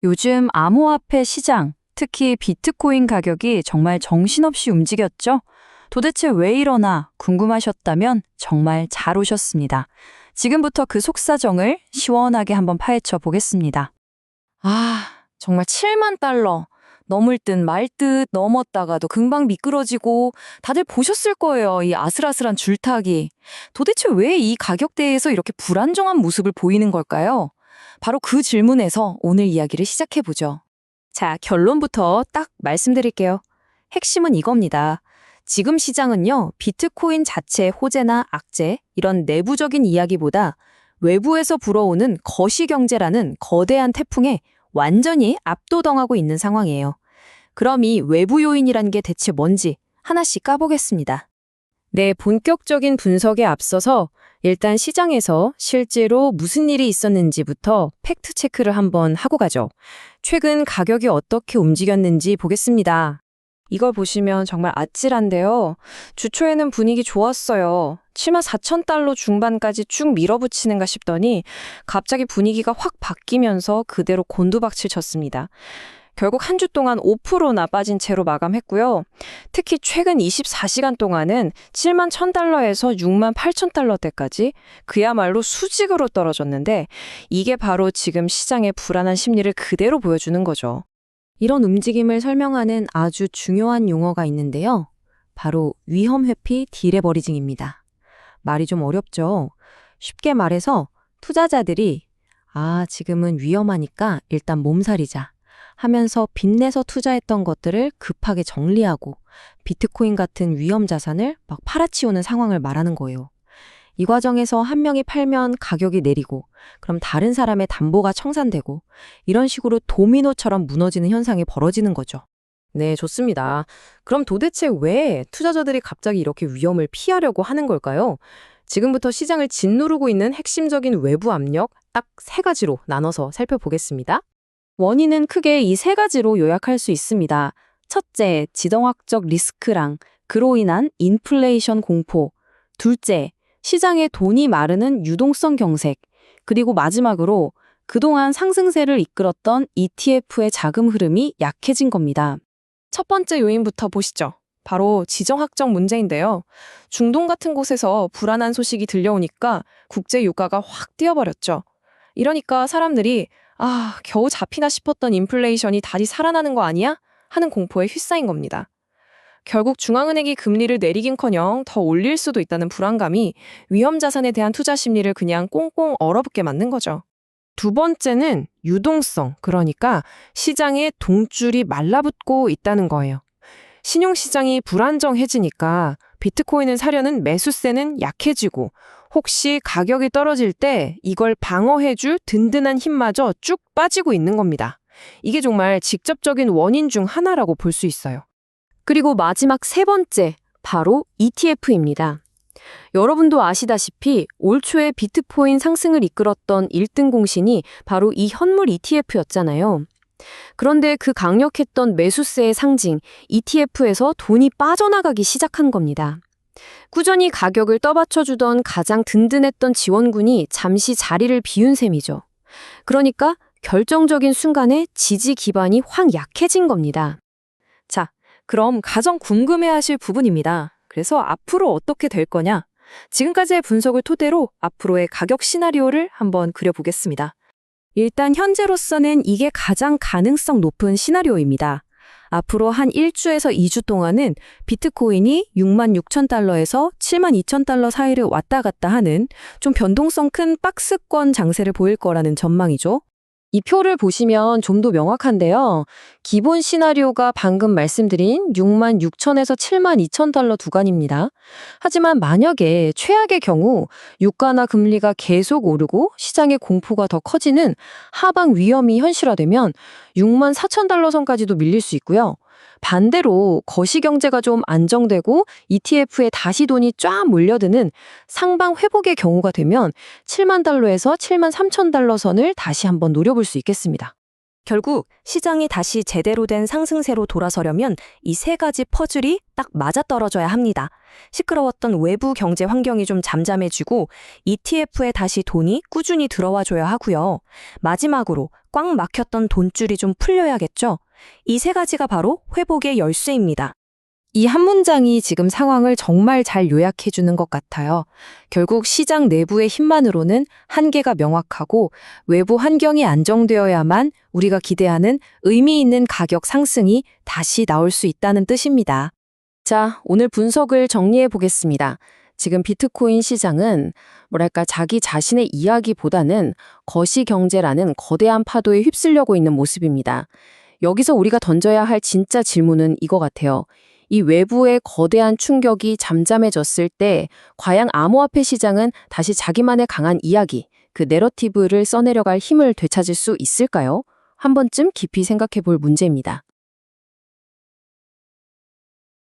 요즘 암호화폐 시장, 특히 비트코인 가격이 정말 정신없이 움직였죠? 도대체 왜 이러나 궁금하셨다면 정말 잘 오셨습니다. 지금부터 그 속사정을 시원하게 한번 파헤쳐 보겠습니다. 정말 7만 달러. 넘을 듯 말 듯 넘었다가도 금방 미끄러지고 다들 보셨을 거예요. 이 아슬아슬한 줄타기. 도대체 왜 이 가격대에서 이렇게 불안정한 모습을 보이는 걸까요? 바로 그 질문에서 오늘 이야기를 시작해 보죠. 자, 결론부터 딱 말씀드릴게요. 핵심은 이겁니다. 지금 시장은요, 비트코인 자체의 호재나 악재, 이런 내부적인 이야기보다 외부에서 불어오는 거시경제라는 거대한 태풍에 완전히 압도당하고 있는 상황이에요. 그럼 이 외부 요인이란 게 대체 뭔지 하나씩 까보겠습니다. 네, 본격적인 분석에 앞서서 일단 시장에서 실제로 무슨 일이 있었는지부터 팩트 체크를 한번 하고 가죠. 최근 가격이 어떻게 움직였는지 보겠습니다. 이걸 보시면 정말 아찔한데요. 주초에는 분위기 좋았어요. 74,000달러 중반까지 쭉 밀어붙이는가 싶더니 갑자기 분위기가 확 바뀌면서 그대로 곤두박질 쳤습니다. 결국 한 주 동안 5%나 빠진 채로 마감했고요. 특히 최근 24시간 동안은 71,000달러에서 68,000달러대까지 그야말로 수직으로 떨어졌는데 이게 바로 지금 시장의 불안한 심리를 그대로 보여주는 거죠. 이런 움직임을 설명하는 아주 중요한 용어가 있는데요. 바로 위험회피 딜레버리징입니다. 말이 좀 어렵죠? 쉽게 말해서 투자자들이 지금은 위험하니까 일단 몸살이자 하면서 빚내서 투자했던 것들을 급하게 정리하고 비트코인 같은 위험 자산을 막 팔아치우는 상황을 말하는 거예요. 이 과정에서 한 명이 팔면 가격이 내리고 그럼 다른 사람의 담보가 청산되고 이런 식으로 도미노처럼 무너지는 현상이 벌어지는 거죠. 네, 좋습니다. 그럼 도대체 왜 투자자들이 갑자기 이렇게 위험을 피하려고 하는 걸까요? 지금부터 시장을 짓누르고 있는 핵심적인 외부 압력 딱 3가지로 나눠서 살펴보겠습니다. 원인은 크게 이 3가지로 요약할 수 있습니다. 첫째, 지정학적 리스크랑 그로 인한 인플레이션 공포. 둘째, 시장에 돈이 마르는 유동성 경색. 그리고 마지막으로 그동안 상승세를 이끌었던 ETF의 자금 흐름이 약해진 겁니다. 첫 번째 요인부터 보시죠. 바로 지정학적 문제인데요. 중동 같은 곳에서 불안한 소식이 들려오니까 국제 유가가 확 뛰어버렸죠. 이러니까 사람들이 겨우 잡히나 싶었던 인플레이션이 다시 살아나는 거 아니야? 하는 공포에 휩싸인 겁니다. 결국 중앙은행이 금리를 내리긴커녕 더 올릴 수도 있다는 불안감이 위험 자산에 대한 투자 심리를 그냥 꽁꽁 얼어붙게 만든 거죠. 두 번째는 유동성, 그러니까 시장에 동줄이 말라붙고 있다는 거예요. 신용시장이 불안정해지니까 비트코인을 사려는 매수세는 약해지고 혹시 가격이 떨어질 때 이걸 방어해줄 든든한 힘마저 쭉 빠지고 있는 겁니다. 이게 정말 직접적인 원인 중 하나라고 볼 수 있어요. 그리고 마지막 3번째, 바로 ETF입니다. 여러분도 아시다시피 올 초에 비트코인 상승을 이끌었던 1등 공신이 바로 이 현물 ETF였잖아요. 그런데 그 강력했던 매수세의 상징, ETF에서 돈이 빠져나가기 시작한 겁니다. 꾸준히 가격을 떠받쳐주던 가장 든든했던 지원군이 잠시 자리를 비운 셈이죠. 그러니까 결정적인 순간에 지지 기반이 확 약해진 겁니다. 자, 그럼 가장 궁금해하실 부분입니다. 그래서 앞으로 어떻게 될 거냐? 지금까지의 분석을 토대로 앞으로의 가격 시나리오를 한번 그려보겠습니다. 일단 현재로서는 이게 가장 가능성 높은 시나리오입니다. 앞으로 한 1주에서 2주 동안은 비트코인이 66,000달러에서 72,000달러 사이를 왔다 갔다 하는 좀 변동성 큰 박스권 장세를 보일 거라는 전망이죠. 이 표를 보시면 좀 더 명확한데요. 기본 시나리오가 방금 말씀드린 66,000에서 72,000달러 구간입니다. 하지만 만약에 최악의 경우 유가나 금리가 계속 오르고 시장의 공포가 더 커지는 하방 위험이 현실화되면 64,000달러 선까지도 밀릴 수 있고요. 반대로 거시경제가 좀 안정되고 ETF에 다시 돈이 쫙 몰려드는 상방 회복의 경우가 되면 7만 달러에서 7만 3천 달러 선을 다시 한번 노려볼 수 있겠습니다. 결국 시장이 다시 제대로 된 상승세로 돌아서려면 이 세 가지 퍼즐이 딱 맞아떨어져야 합니다. 시끄러웠던 외부 경제 환경이 좀 잠잠해지고 ETF에 다시 돈이 꾸준히 들어와 줘야 하고요. 마지막으로 꽉 막혔던 돈줄이 좀 풀려야겠죠. 이 세 가지가 바로 회복의 열쇠입니다. 이 한 문장이 지금 상황을 정말 잘 요약해 주는 것 같아요. 결국 시장 내부의 힘만으로는 한계가 명확하고 외부 환경이 안정되어야만 우리가 기대하는 의미 있는 가격 상승이 다시 나올 수 있다는 뜻입니다. 자, 오늘 분석을 정리해 보겠습니다. 지금 비트코인 시장은 뭐랄까 자기 자신의 이야기보다는 거시경제라는 거대한 파도에 휩쓸려고 있는 모습입니다. 여기서 우리가 던져야 할 진짜 질문은 이거 같아요. 이 외부의 거대한 충격이 잠잠해졌을 때 과연 암호화폐 시장은 다시 자기만의 강한 이야기, 그 내러티브를 써내려갈 힘을 되찾을 수 있을까요? 한 번쯤 깊이 생각해 볼 문제입니다.